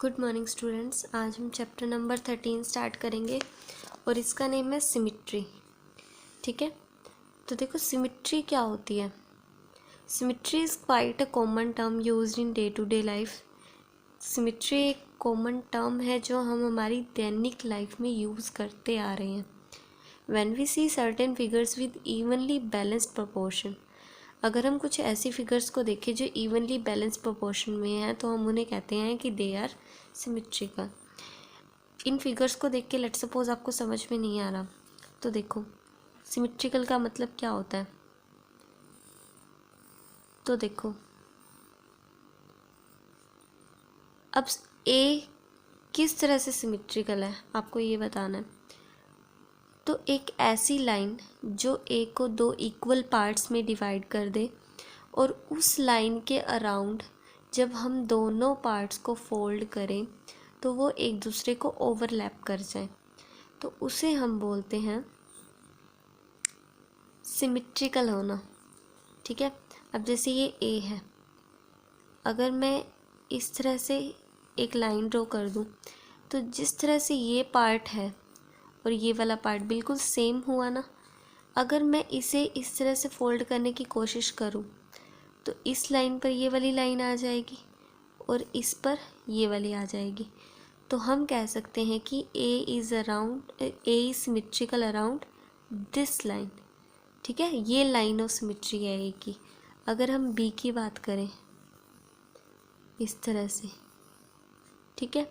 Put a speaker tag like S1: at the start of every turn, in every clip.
S1: Good morning students. आज हम chapter number 13 start करेंगे और इसका नेम है सिमिट्री। ठीक है, तो देखो सिमिट्री क्या होती है। Symmetry is quite a common term used in day to day life. Symmetry एक कॉमन टर्म है जो हम हमारी दैनिक लाइफ में यूज़ करते आ रहे हैं। When we see certain figures with evenly balanced proportion, अगर हम कुछ ऐसी फिगर्स को देखें जो इवनली बैलेंस प्रोपोर्शन में हैं तो हम उन्हें कहते हैं कि दे आर सिमिट्रिकल। इन फिगर्स को देख के लेट सपोज आपको समझ में नहीं आ रहा तो देखो सिमिट्रिकल का मतलब क्या होता है। तो देखो अब ए किस तरह से सिमिट्रिकल है आपको ये बताना है। तो एक ऐसी लाइन जो ए को दो इक्वल पार्ट्स में डिवाइड कर दे और उस लाइन के अराउंड जब हम दोनों पार्ट्स को फोल्ड करें तो वो एक दूसरे को ओवरलैप कर जाए तो उसे हम बोलते हैं सिमिट्रिकल होना। ठीक है, अब जैसे ये ए है, अगर मैं इस तरह से एक लाइन ड्रॉ कर दूं तो जिस तरह से ये पार्ट है और ये वाला पार्ट बिल्कुल सेम हुआ ना। अगर मैं इसे इस तरह से फोल्ड करने की कोशिश करूं तो इस लाइन पर ये वाली लाइन आ जाएगी और इस पर ये वाली आ जाएगी। तो हम कह सकते हैं कि A is symmetrical around this line. ठीक है, ये लाइन ऑफ सिमिट्री है ए की। अगर हम बी की बात करें इस तरह से, ठीक है,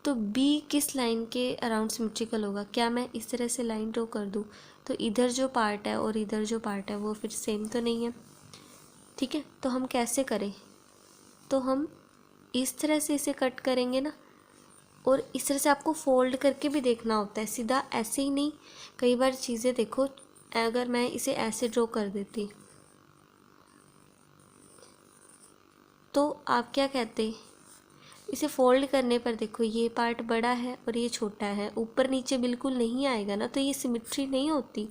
S1: तो बी किस लाइन के अराउंड सिमिट्रिकल होगा। क्या मैं इस तरह से लाइन ड्रॉ कर दूं तो इधर जो पार्ट है और इधर जो पार्ट है वो फिर सेम तो नहीं है। ठीक है, तो हम कैसे करें, तो हम इस तरह से इसे कट करेंगे ना, और इस तरह से आपको फोल्ड करके भी देखना होता है, सीधा ऐसे ही नहीं। कई बार चीज़ें देखो, अगर मैं इसे ऐसे ड्रॉ कर देती तो आप क्या कहते, इसे फोल्ड करने पर देखो ये पार्ट बड़ा है और ये छोटा है, ऊपर नीचे बिल्कुल नहीं आएगा ना, तो ये सिमिट्री नहीं होती।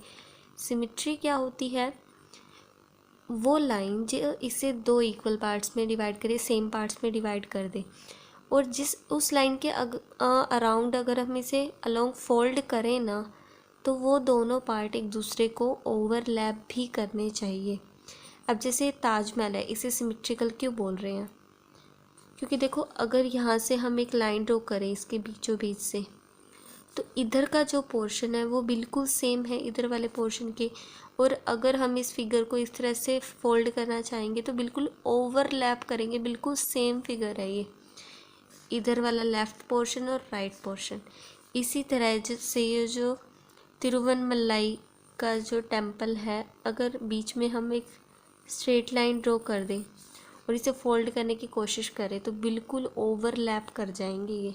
S1: सिमिट्री क्या होती है, वो लाइन जो इसे दो इक्वल पार्ट्स में डिवाइड करे, सेम पार्ट्स में डिवाइड कर दे और जिस उस लाइन के अराउंड अगर हम इसे अलोंग फोल्ड करें ना तो वो दोनों पार्ट एक दूसरे को ओवरलैप भी करने चाहिए। अब जैसे ताजमहल है, इसे सिमिट्रिकल क्यों बोल रहे हैं, क्योंकि देखो अगर यहाँ से हम एक लाइन ड्रॉ करें इसके बीचों बीच से तो इधर का जो पोर्शन है वो बिल्कुल सेम है इधर वाले पोर्शन के, और अगर हम इस फिगर को इस तरह से फोल्ड करना चाहेंगे तो बिल्कुल ओवरलैप करेंगे, बिल्कुल सेम फिगर है ये, इधर वाला लेफ़्ट पोर्शन और राइट पोर्शन। इसी तरह जैसे ये जो तिरुवनमलाई का जो टेम्पल है, अगर बीच में हम एक स्ट्रेट लाइन ड्रॉ कर दें और इसे फोल्ड करने की कोशिश करें तो बिल्कुल ओवरलैप कर जाएंगे ये।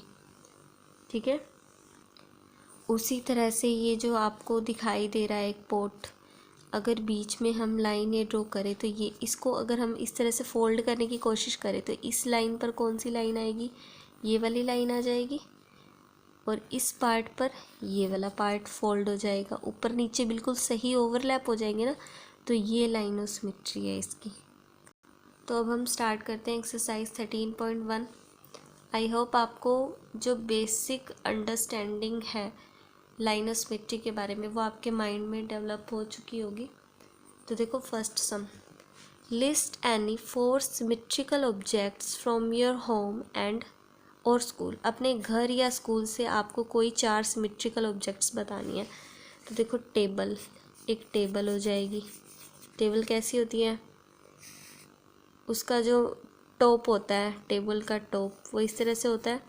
S1: ठीक है, उसी तरह से ये जो आपको दिखाई दे रहा है एक पोट, अगर बीच में हम लाइन ये ड्रॉ करें तो ये इसको अगर हम इस तरह से फोल्ड करने की कोशिश करें तो इस लाइन पर कौन सी लाइन आएगी, ये वाली लाइन आ जाएगी और इस पार्ट पर ये वाला पार्ट फोल्ड हो जाएगा, ऊपर नीचे बिल्कुल सही ओवरलैप हो जाएंगे ना, तो ये लाइन ऑफ सिमिट्री है इसकी। तो अब हम स्टार्ट करते हैं एक्सरसाइज 13.1। आई होप आपको जो बेसिक अंडरस्टैंडिंग है लाइन ऑफ सिमिट्री के बारे में वो आपके माइंड में डेवलप हो चुकी होगी। तो देखो first some, list any 4 symmetrical objects from your home and और स्कूल। अपने घर या स्कूल से आपको कोई 4 सिमिट्रिकल ऑब्जेक्ट्स बतानी है। तो देखो टेबल, एक टेबल हो जाएगी। टेबल कैसी होती है, उसका जो टॉप होता है, टेबल का टॉप वो इस तरह से होता है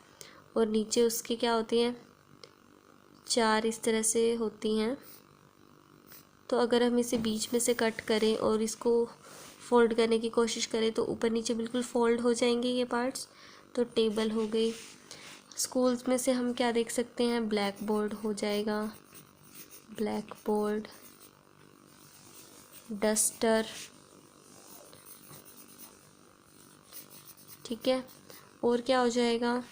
S1: और नीचे उसकी क्या होती हैं, 4 इस तरह से होती हैं। तो अगर हम इसे बीच में से कट करें और इसको फोल्ड करने की कोशिश करें तो ऊपर नीचे बिल्कुल फोल्ड हो जाएंगे ये पार्ट्स। तो टेबल हो गई। स्कूल्स में से हम क्या देख सकते हैं, ब्लैक बोर्ड हो जाएगा, ब्लैक बोर्ड, डस्टर। ठीक है, और क्या हो जाएगा,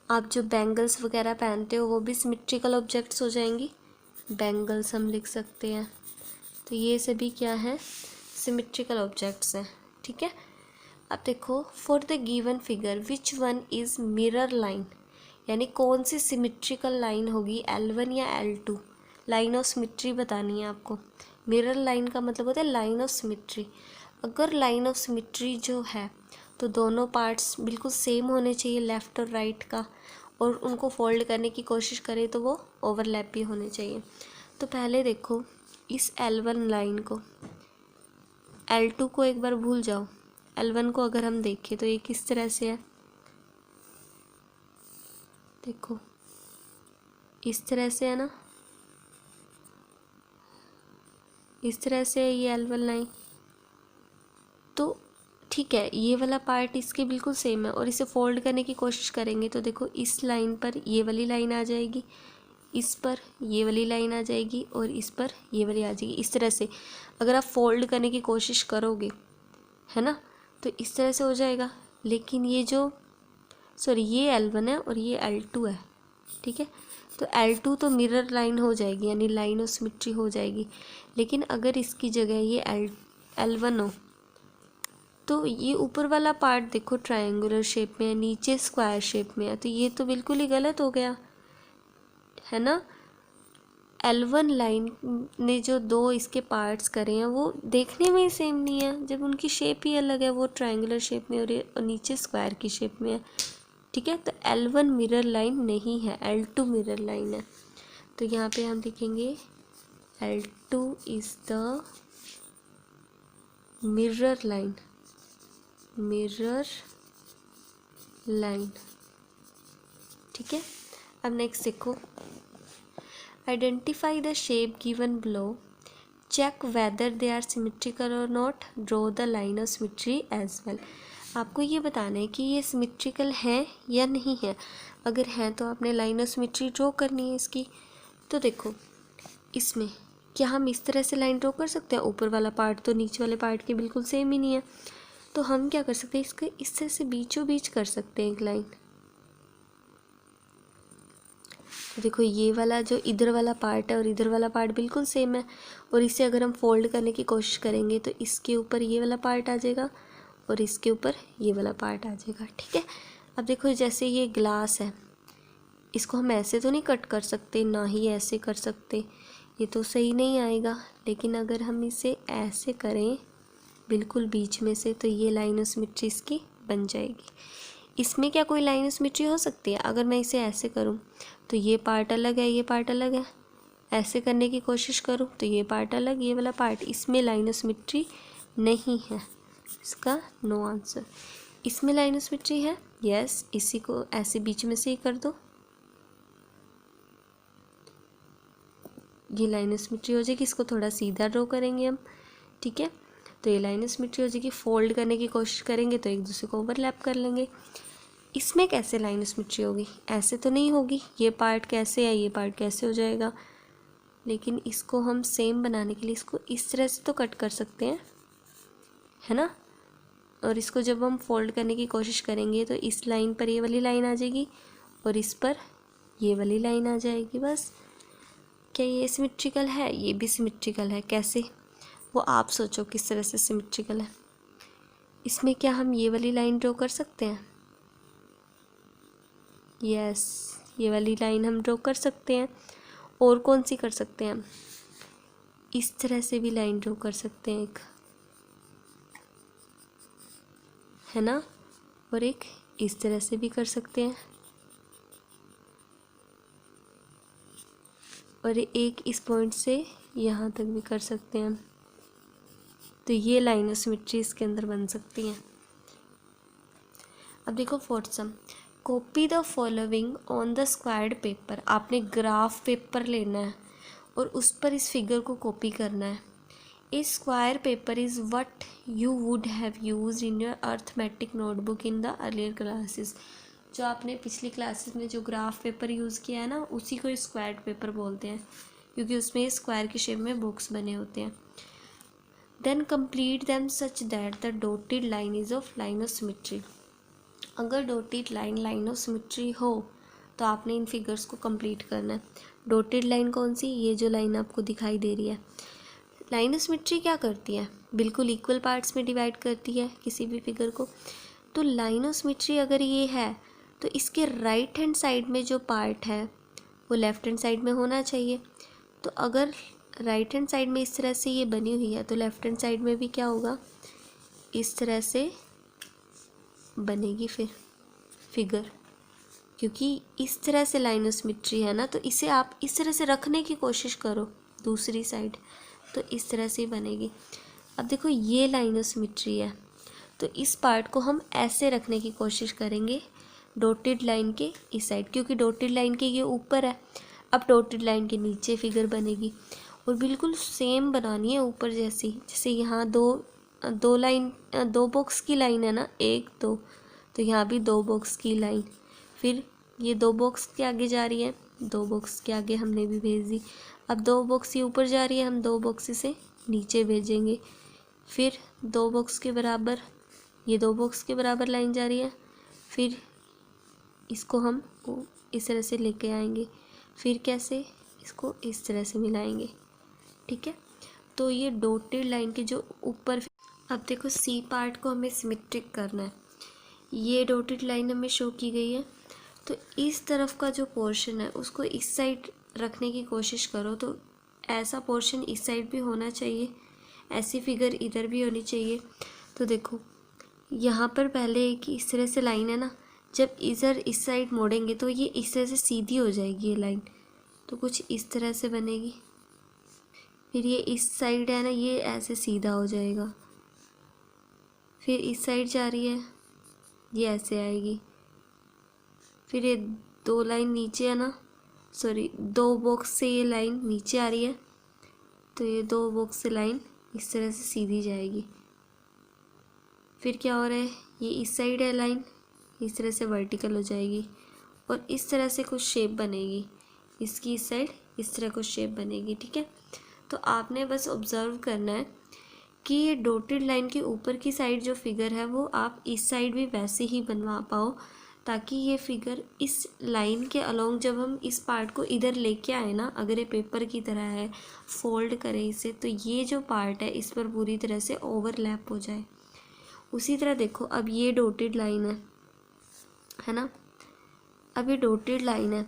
S1: आप जो बैंगल्स वगैरह पहनते हो वो भी सिमिट्रिकल ऑब्जेक्ट्स हो जाएंगी, बैंगल्स हम लिख सकते हैं। तो ये सभी क्या हैं, सिमिट्रिकल ऑब्जेक्ट्स हैं। ठीक है, अब देखो, for the given figure which one is mirror line, यानी कौन सी सिमेट्रिकल लाइन होगी, L1 या L2। लाइन ऑफ सिमेट्री बतानी है आपको। मिरर लाइन का मतलब होता है लाइन ऑफ सिमेट्री। अगर लाइन ऑफ सिमेट्री जो है तो दोनों पार्ट्स बिल्कुल सेम होने चाहिए, लेफ़्ट और राइट का, और उनको फोल्ड करने की कोशिश करें तो वो ओवरलैप भी होने चाहिए। तो पहले देखो इस L1 लाइन को, L2 को एक बार भूल जाओ, L1 को अगर हम देखें तो ये किस तरह से है, देखो इस तरह से है ना, इस तरह से है ये L1 लाइन। तो ठीक है, ये वाला पार्ट इसके बिल्कुल सेम है, और इसे फोल्ड करने की कोशिश करेंगे तो देखो इस लाइन पर ये वाली लाइन आ जाएगी, इस पर ये वाली लाइन आ जाएगी, और इस पर ये वाली आ जाएगी। इस तरह से अगर आप फोल्ड करने की कोशिश करोगे, है ना, तो इस तरह से हो जाएगा। लेकिन ये जो ये L1 है और ये L2 है, ठीक है, तो L2 तो मिरर लाइन हो जाएगी, यानी लाइन ऑफ सिमेट्री हो जाएगी। लेकिन अगर इसकी जगह ये L1 हो तो ये ऊपर वाला पार्ट देखो ट्रायंगुलर शेप में है, नीचे स्क्वायर शेप में है, तो ये तो बिल्कुल ही गलत हो गया, है ना। L1 लाइन ने जो दो इसके पार्ट्स करे हैं वो देखने में ही सेम नहीं है, जब उनकी शेप ही अलग है, वो ट्रायंगुलर शेप में और नीचे स्क्वायर की शेप में है, ठीक है। तो L1 मिरर लाइन नहीं है, L2 मिरर लाइन है। तो यहाँ पे हम लिखेंगे L2 is the mirror line, mirror line, ठीक है। अब नेक्स्ट देखो, identify the shape given below, check whether they are symmetrical और not, draw the line of symmetry as well. आपको ये बताना है कि ये सिमेट्रिकल है या नहीं है। अगर है तो आपने लाइन ऑफ सिमेट्री ड्रॉ करनी है इसकी। तो देखो इसमें क्या हम इस तरह से लाइन ड्रॉ कर सकते हैं, ऊपर वाला पार्ट तो नीचे वाले पार्ट के बिल्कुल सेम ही नहीं है, तो हम क्या कर सकते हैं, इसके इस तरह से बीचों बीच कर सकते हैं एक लाइन। तो देखो ये वाला जो इधर वाला पार्ट है और इधर वाला पार्ट बिल्कुल सेम है, और इसे अगर हम फोल्ड करने की कोशिश करेंगे तो इसके ऊपर ये वाला पार्ट आ जाएगा और इसके ऊपर ये वाला पार्ट आ जाएगा, ठीक है। अब देखो जैसे ये ग्लास है, इसको हम ऐसे तो नहीं कट कर सकते, ना ही ऐसे कर सकते, ये तो सही नहीं आएगा। लेकिन अगर हम इसे ऐसे करें बिल्कुल बीच में से, तो ये लाइन ऑफ सिमेट्री इसकी बन जाएगी। इसमें क्या कोई लाइन ऑफ सिमेट्री हो सकती है? अगर मैं इसे ऐसे करूं तो ये पार्ट अलग है, ये पार्ट अलग है, ऐसे करने की कोशिश करूं तो ये पार्ट अलग, ये वाला पार्ट, इसमें लाइन ऑफ सिमेट्री नहीं है, इसका नो आंसर। इसमें लाइन ऑफ सिमेट्री है, यस, इसी को ऐसे बीच में से ही कर दो, ये लाइन ऑफ सिमेट्री हो जाएगी। इसको थोड़ा सीधा ड्रॉ करेंगे हम, ठीक है, तो ये लाइन ऑफ सिमेट्री हो जाएगी। फोल्ड करने की कोशिश करेंगे तो एक दूसरे को ओवरलैप कर लेंगे। इसमें कैसे लाइन ऑफ सिमेट्री होगी? ऐसे तो नहीं होगी, ये पार्ट कैसे है, ये पार्ट कैसे हो जाएगा। लेकिन इसको हम सेम बनाने के लिए इसको इस तरह से तो कट कर सकते हैं, है ना। और इसको जब हम फोल्ड करने की कोशिश करेंगे तो इस लाइन पर ये वाली लाइन आ जाएगी और इस पर ये वाली लाइन आ जाएगी, बस। क्या ये सिमेट्रिकल है? ये भी सिमेट्रिकल है। कैसे? वो आप सोचो किस तरह से सिमेट्रिकल है। इसमें क्या हम ये वाली लाइन ड्रॉ कर सकते हैं? यस, ये वाली लाइन हम ड्रॉ कर सकते हैं। और कौन सी कर सकते हैं हम? इस तरह से भी लाइन ड्रॉ कर सकते हैं एक, है ना, और एक इस तरह से भी कर सकते हैं, और एक इस पॉइंट से यहाँ तक भी कर सकते हैं हम। तो ये लाइन ऑफ सिमेट्री इसके अंदर बन सकती हैं। अब देखो fourth some, copy the following on the squared paper. आपने ग्राफ पेपर लेना है और उस पर इस फिगर को कॉपी करना है। A square paper is what you would have used in your arithmetic notebook in the earlier classes. जो आपने पिछली क्लासेस में जो ग्राफ पेपर यूज़ किया है ना, उसी को स्क्वायर्ड पेपर बोलते हैं, क्योंकि उसमें स्क्वायर की शेप में बॉक्स बने होते हैं। Then complete them such that the dotted line is of line of symmetry. अगर डॉटेड लाइन ऑफ सिमेट्री हो तो आपने इन फिगर्स को कंप्लीट करना है। डॉटेड लाइन कौन सी? ये जो लाइन आपको दिखाई दे रही है, लाइन ऑफ सिमेट्री क्या करती है, बिल्कुल इक्वल पार्ट्स में डिवाइड करती है किसी भी फिगर को। तो लाइन ऑफ सिमेट्री अगर ये है तो इसके राइट हैंड साइड में जो पार्ट है वो लेफ़्ट हैंड साइड में होना चाहिए। तो अगर राइट हैंड साइड में इस तरह से ये बनी हुई है तो लेफ़्ट हैंड साइड में भी क्या होगा, इस तरह से बनेगी फिर फिगर, क्योंकि इस तरह से लाइन ऑफ सिमेट्री है ना। तो इसे आप इस तरह से रखने की कोशिश करो दूसरी साइड, तो इस तरह से ही बनेगी। अब देखो ये लाइन ऑफ सिमेट्री है, तो इस पार्ट को हम ऐसे रखने की कोशिश करेंगे डॉटेड लाइन के इस साइड, क्योंकि डॉटेड लाइन के ये ऊपर है। अब डॉटेड लाइन के नीचे फिगर बनेगी और बिल्कुल सेम बनानी है ऊपर जैसी। जैसे यहाँ दो बॉक्स की लाइन है ना, 1 2, तो यहाँ भी 2 बॉक्स की लाइन, फिर ये 2 बॉक्स के आगे जा रही है, 2 बॉक्स के आगे हमने भी भेज दी। अब 2 बॉक्स ये ऊपर जा रही है, हम 2 बॉक्स से नीचे भेजेंगे, फिर 2 बॉक्स के बराबर, ये 2 बॉक्स के बराबर लाइन जा रही है, फिर इसको हम इस तरह से लेके आएंगे, फिर कैसे इसको इस तरह से मिलाएंगे। ठीक है, तो ये डॉटेड लाइन के जो ऊपर, अब देखो सी पार्ट को हमें सिमेट्रिक करना है। ये डॉटेड लाइन हमें शो की गई है, तो इस तरफ का जो पोर्शन है उसको इस साइड रखने की कोशिश करो। तो ऐसा पोर्शन इस साइड भी होना चाहिए, ऐसी फिगर इधर भी होनी चाहिए। तो देखो यहाँ पर पहले एक इस तरह से लाइन है ना, जब इधर इस साइड मोड़ेंगे तो ये इस तरह से सीधी हो जाएगी ये लाइन, तो कुछ इस तरह से बनेगी। फिर ये इस साइड है ना, ये ऐसे सीधा हो जाएगा, फिर इस साइड जा रही है, ये ऐसे आएगी। फिर ये 2 लाइन नीचे है ना, सॉरी 2 बॉक्स से ये लाइन नीचे आ रही है, तो ये 2 बॉक्स से लाइन इस तरह से सीधी जाएगी। फिर क्या हो रहा है, ये इस साइड है लाइन, इस तरह से वर्टिकल हो जाएगी और इस तरह से कुछ शेप बनेगी, इसकी इस साइड इस तरह कुछ शेप बनेगी। ठीक है, तो आपने बस ऑब्ज़र्व करना है कि ये डॉटेड लाइन के ऊपर की साइड जो फिगर है वो आप इस साइड भी वैसे ही बनवा पाओ, ताकि ये फिगर इस लाइन के अलोंग जब हम इस पार्ट को इधर लेके आए ना, अगर ये पेपर की तरह है, फोल्ड करें इसे, तो ये जो पार्ट है इस पर पूरी तरह से ओवरलैप हो जाए। उसी तरह देखो अब ये डॉटेड लाइन है ना, अब ये डॉटेड लाइन है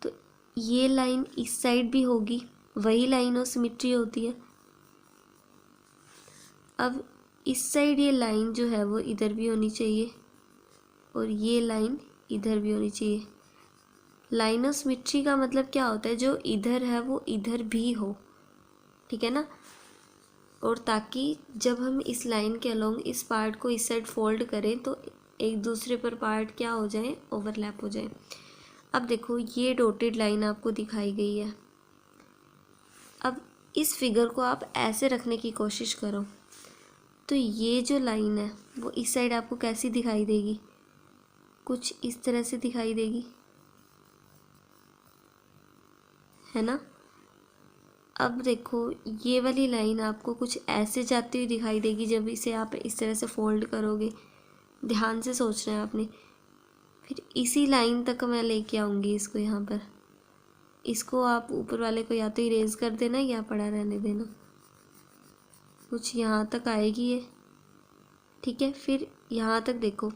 S1: तो ये लाइन इस साइड भी होगी, वही लाइन ऑफ सिमेट्री होती है। अब इस साइड ये लाइन जो है वो इधर भी होनी चाहिए और ये लाइन इधर भी होनी चाहिए। लाइन ऑफ सिमेट्री का मतलब क्या होता है, जो इधर है वो इधर भी हो, ठीक है ना। और ताकि जब हम इस लाइन के अलोंग इस पार्ट को इस साइड फोल्ड करें तो एक दूसरे पर पार्ट क्या हो जाए, ओवरलैप हो जाए। अब देखो ये डॉटेड लाइन आपको दिखाई गई है, अब इस फिगर को आप ऐसे रखने की कोशिश करो, तो ये जो लाइन है वो इस साइड आपको कैसी दिखाई देगी, कुछ इस तरह से दिखाई देगी, है ना। अब देखो ये वाली लाइन आपको कुछ ऐसे जाती हुई दिखाई देगी जब इसे आप इस तरह से फोल्ड करोगे, ध्यान से सोचना है आपने। फिर इसी लाइन तक मैं लेके आऊँगी इसको, यहाँ पर इसको आप ऊपर वाले को या तो इरेज कर देना या पड़ा रहने देना, कुछ यहाँ तक आएगी ये, ठीक है। फिर यहाँ तक देखो,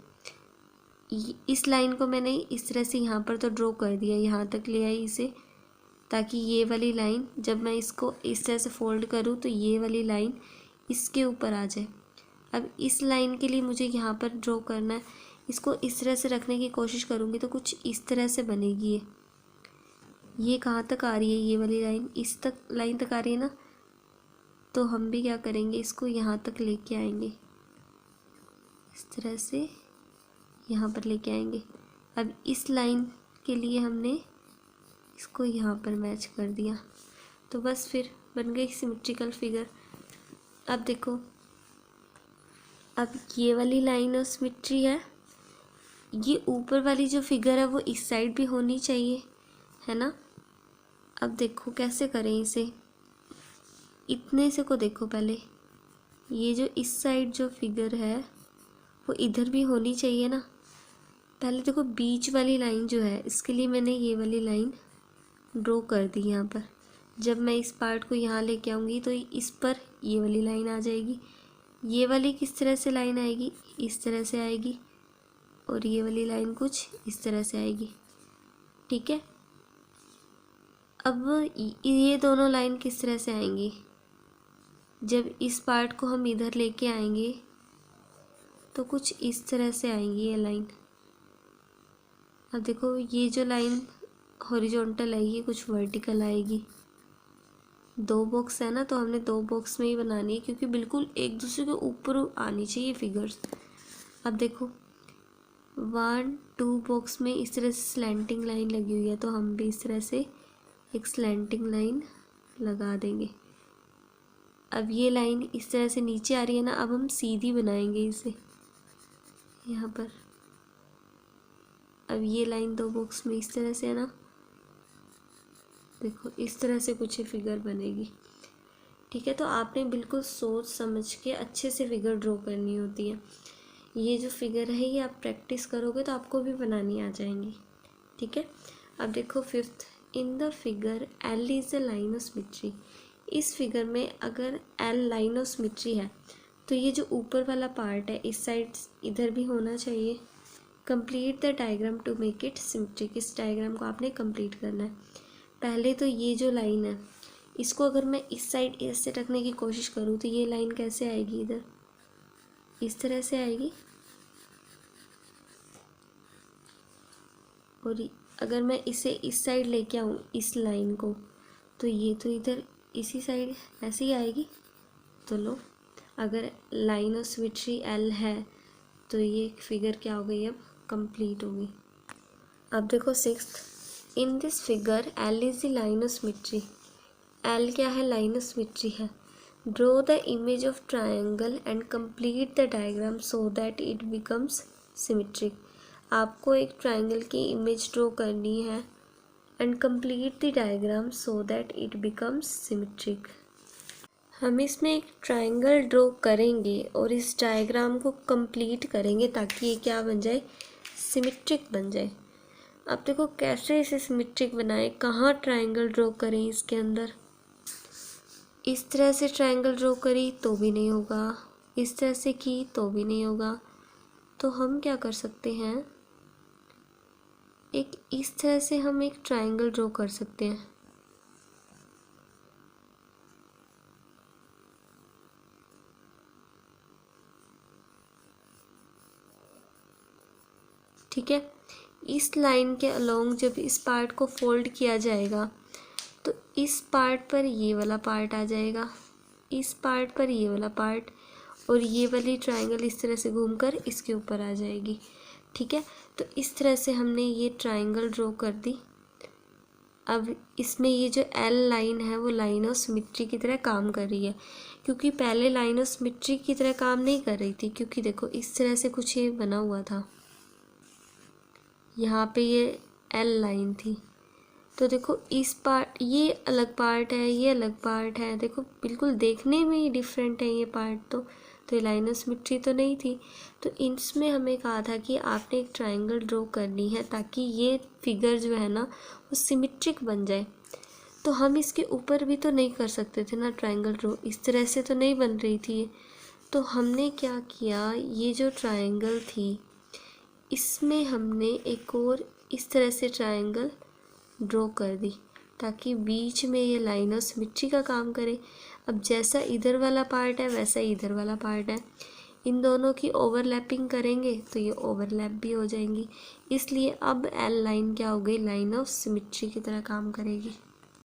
S1: इस लाइन को मैंने इस तरह से यहाँ पर तो ड्रॉ कर दिया, यहाँ तक ले आई इसे, ताकि ये वाली लाइन जब मैं इसको इस तरह से फोल्ड करूँ तो ये वाली लाइन इसके ऊपर आ जाए। अब इस लाइन के लिए मुझे यहाँ पर ड्रॉ करना है, इसको इस तरह से रखने की कोशिश करूँगी तो कुछ इस तरह से बनेगी ये कहाँ तक आ रही है, ये वाली लाइन इस तक लाइन तक आ रही है ना, तो हम भी क्या करेंगे, इसको यहाँ तक लेके आएंगे, इस तरह से यहाँ पर लेके आएंगे। अब इस लाइन के लिए हमने इसको यहाँ पर मैच कर दिया, तो बस फिर बन गई सिमेट्रिकल फिगर। अब देखो अब ये वाली लाइन ऑफ सिमेट्री है, ये ऊपर वाली जो फिगर है वो इस साइड भी होनी चाहिए, है ना। अब देखो कैसे करें इसे, इतने से को देखो पहले, ये जो इस साइड जो फिगर है वो इधर भी होनी चाहिए ना। पहले देखो बीच वाली लाइन जो है इसके लिए मैंने ये वाली लाइन ड्रॉ कर दी यहाँ पर, जब मैं इस पार्ट को यहाँ लेके आऊँगी तो इस पर ये वाली लाइन आ जाएगी। ये वाली किस तरह से लाइन आएगी, इस तरह से आएगी, और ये वाली लाइन कुछ इस तरह से आएगी। ठीक है, अब ये दोनों लाइन किस तरह से आएंगी, जब इस पार्ट को हम इधर लेके आएंगे तो कुछ इस तरह से आएंगी ये लाइन। अब देखो ये जो लाइन हॉरिजॉन्टल है ये कुछ वर्टिकल आएगी। दो बॉक्स है ना, तो हमने दो बॉक्स में ही बनानी है क्योंकि बिल्कुल एक दूसरे के ऊपर आनी चाहिए फिगर्स। अब देखो 1 2 बॉक्स में इस तरह से स्लैंटिंग लाइन लगी हुई है, तो हम भी इस तरह से एक स्लैंटिंग लाइन लगा देंगे। अब ये लाइन इस तरह से नीचे आ रही है ना, अब हम सीधी बनाएंगे इसे यहाँ पर। अब ये लाइन दो बॉक्स में इस तरह से है ना, देखो इस तरह से कुछ फिगर बनेगी। ठीक है, तो आपने बिल्कुल सोच समझ के अच्छे से फिगर ड्रॉ करनी होती है। ये जो फिगर है ये आप प्रैक्टिस करोगे तो आपको भी बनानी आ जाएंगी। ठीक है, अब देखो 5th, in the figure L is a line of symmetry. इस फिगर में अगर एल लाइन ऑफ सिमेट्री है तो ये जो ऊपर वाला पार्ट है इस साइड इधर भी होना चाहिए। Complete the diagram to make it symmetric. इस डायग्राम को आपने कंप्लीट करना है। पहले तो ये जो लाइन है इसको अगर मैं इस साइड ऐसे रखने की कोशिश करूँ तो ये लाइन कैसे आएगी, इधर इस तरह से आएगी। और अगर मैं इसे इस साइड लेके आऊँ इस लाइन को, तो ये तो इधर इसी साइड ऐसे ही आएगी। तो लो, अगर लाइन ऑफ सिमेट्री एल है तो ये फिगर क्या हो गई, अब कंप्लीट हो गई। अब देखो 6th, in this figure L is the line of symmetry. L क्या है, लाइन ऑफ सिमेट्री है। Draw the image of triangle and complete the diagram so that it becomes symmetric. आपको एक ट्रायंगल की इमेज ड्रॉ करनी है and complete the diagram so that it becomes symmetric. हम इसमें एक ट्रायंगल ड्रॉ करेंगे और इस डायग्राम को कंप्लीट करेंगे ताकि ये क्या बन जाए, सिमेट्रिक बन जाए। अब देखो कैसे इसे सिमेट्रिक बनाएं, कहाँ ट्रायंगल ड्रॉ करें इसके अंदर। इस तरह से ट्रायंगल ड्रॉ करी तो भी नहीं होगा, इस तरह से की तो भी नहीं होगा। तो हम क्या कर सकते हैं, एक इस तरह से हम एक ट्रायंगल ड्रॉ कर सकते हैं। ठीक है, इस लाइन के अलोंग जब इस पार्ट को फोल्ड किया जाएगा तो इस पार्ट पर ये वाला पार्ट आ जाएगा, इस पार्ट पर ये वाला पार्ट, और ये वाली ट्रायंगल इस तरह से घूमकर इसके ऊपर आ जाएगी। ठीक है, तो इस तरह से हमने ये ट्रायंगल ड्रॉ कर दी। अब इसमें ये जो एल लाइन है वो लाइन ऑफ सिमेट्री की तरह काम कर रही है, क्योंकि पहले लाइन ऑफ सिमेट्री की तरह काम नहीं कर रही थी, क्योंकि देखो इस तरह से कुछ ये बना हुआ था, यहाँ पे ये एल लाइन थी। तो देखो इस पार्ट, ये अलग पार्ट है, ये अलग पार्ट है, देखो बिल्कुल देखने में ही डिफरेंट है ये पार्ट। तो ये लाइन ऑफ सिमेट्री तो नहीं थी। तो इसमें हमें कहा था कि आपने एक ट्रायंगल ड्रॉ करनी है ताकि ये फिगर जो है ना वो सिमेट्रिक बन जाए। तो हम इसके ऊपर भी तो नहीं कर सकते थे ना ट्रायंगल ड्रॉ, इस तरह से तो नहीं बन रही थी। तो हमने क्या किया, ये जो ट्रायंगल थी इसमें हमने एक और इस तरह से ट्रायंगल ड्रॉ कर दी ताकि बीच में ये लाइन ऑफ सिमेट्री का काम करे। अब जैसा इधर वाला पार्ट है वैसा इधर वाला पार्ट है, इन दोनों की ओवरलैपिंग करेंगे तो ये ओवरलैप भी हो जाएंगी। इसलिए अब एल लाइन क्या हो गई, लाइन ऑफ सिमेट्री की तरह काम करेगी।